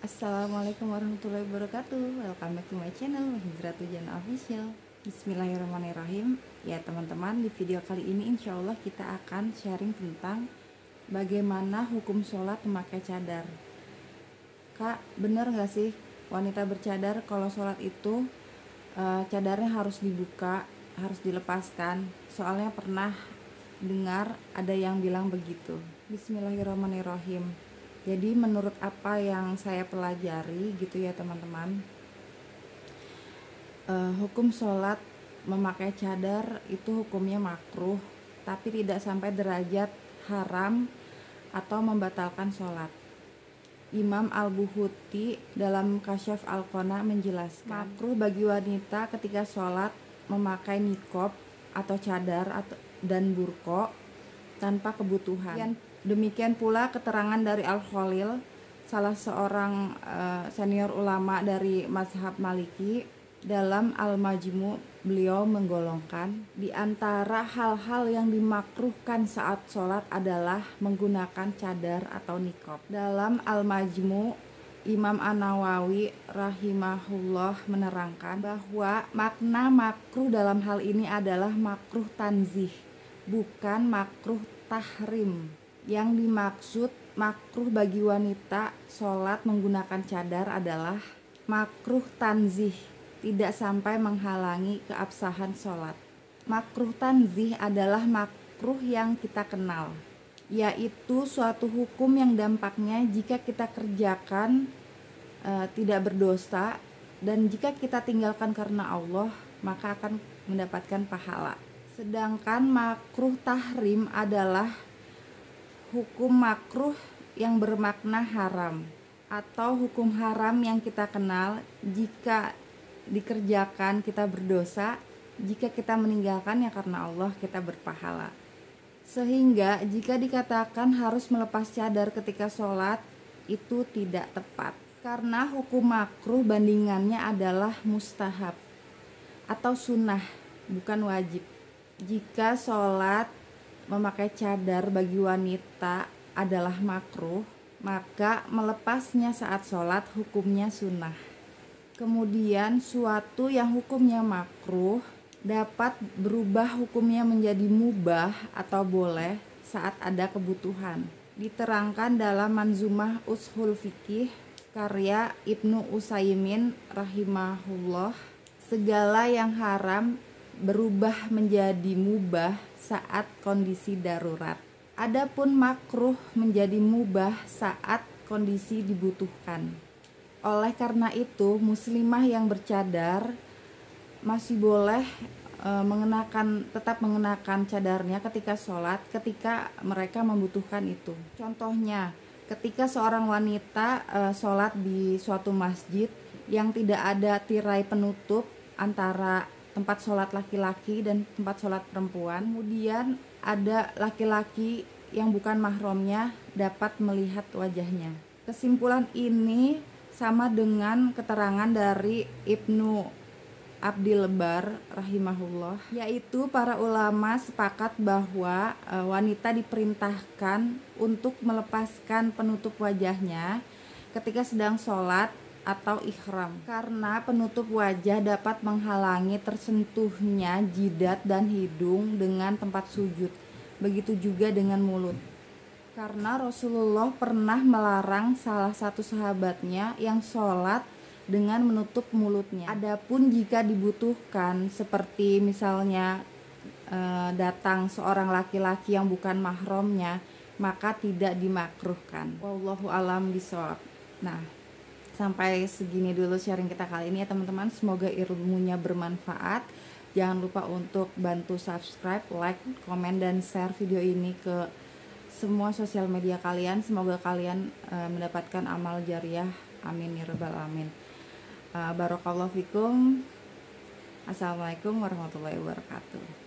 Assalamualaikum warahmatullahi wabarakatuh. Welcome back to my channel Hijratul Jannah Official. Bismillahirrahmanirrahim. Ya teman-teman, di video kali ini insya Allah kita akan sharing tentang bagaimana hukum sholat memakai cadar. Kak, bener gak sih wanita bercadar kalau sholat itu cadarnya harus dibuka, harus dilepaskan? Soalnya pernah dengar ada yang bilang begitu. Bismillahirrahmanirrahim. Jadi menurut apa yang saya pelajari gitu ya teman-teman, hukum sholat memakai cadar itu hukumnya makruh, tapi tidak sampai derajat haram atau membatalkan sholat. Imam Al-Buhuti dalam Kasyaf Al-Qona menjelaskan, makruh bagi wanita ketika sholat memakai niqab atau cadar dan burqa tanpa kebutuhan. Demikian pula keterangan dari Al-Khalil, salah seorang senior ulama dari mazhab Maliki, dalam Al-Majmu beliau menggolongkan di antara hal-hal yang dimakruhkan saat sholat adalah menggunakan cadar atau niqab. Dalam Al-Majmu, Imam An-Nawawi rahimahullah menerangkan bahwa makna makruh dalam hal ini adalah makruh tanzih, bukan makruh tahrim. Yang dimaksud makruh bagi wanita sholat menggunakan cadar adalah makruh tanzih, tidak sampai menghalangi keabsahan sholat. Makruh tanzih adalah makruh yang kita kenal, yaitu suatu hukum yang dampaknya jika kita kerjakan tidak berdosa, dan jika kita tinggalkan karena Allah maka akan mendapatkan pahala. Sedangkan makruh tahrim adalah hukum makruh yang bermakna haram, atau hukum haram yang kita kenal jika dikerjakan kita berdosa, jika kita meninggalkan ya karena Allah kita berpahala. Sehingga jika dikatakan harus melepas cadar ketika sholat itu tidak tepat, karena hukum makruh bandingannya adalah mustahab atau sunnah, bukan wajib. Jika sholat memakai cadar bagi wanita adalah makruh, maka melepasnya saat sholat hukumnya sunnah. Kemudian suatu yang hukumnya makruh dapat berubah hukumnya menjadi mubah atau boleh saat ada kebutuhan. Diterangkan dalam Manzumah Ushul Fiqih karya Ibnu Utsaimin rahimahullah, segala yang haram berubah menjadi mubah saat kondisi darurat. Adapun makruh menjadi mubah saat kondisi dibutuhkan. Oleh karena itu, muslimah yang bercadar masih boleh tetap mengenakan cadarnya ketika sholat, ketika mereka membutuhkan itu. Contohnya, ketika seorang wanita sholat di suatu masjid yang tidak ada tirai penutup antara tempat sholat laki-laki dan tempat sholat perempuan, kemudian ada laki-laki yang bukan mahramnya dapat melihat wajahnya. Kesimpulan ini sama dengan keterangan dari Ibnu Abdil Bar rahimahullah, yaitu para ulama sepakat bahwa wanita diperintahkan untuk melepaskan penutup wajahnya ketika sedang sholat atau ihram, karena penutup wajah dapat menghalangi tersentuhnya jidat dan hidung dengan tempat sujud. Begitu juga dengan mulut, karena Rasulullah pernah melarang salah satu sahabatnya yang sholat dengan menutup mulutnya. Adapun jika dibutuhkan, seperti misalnya datang seorang laki-laki yang bukan mahramnya, maka tidak dimakruhkan. Wallahu a'lam bishawab. Nah, sampai segini dulu sharing kita kali ini ya teman-teman. Semoga ilmunya bermanfaat. Jangan lupa untuk bantu subscribe, like, komen, dan share video ini ke semua sosial media kalian. Semoga kalian mendapatkan amal jariah. Amin ya rabbal alamin. Barakallahu fikum. Assalamualaikum warahmatullahi wabarakatuh.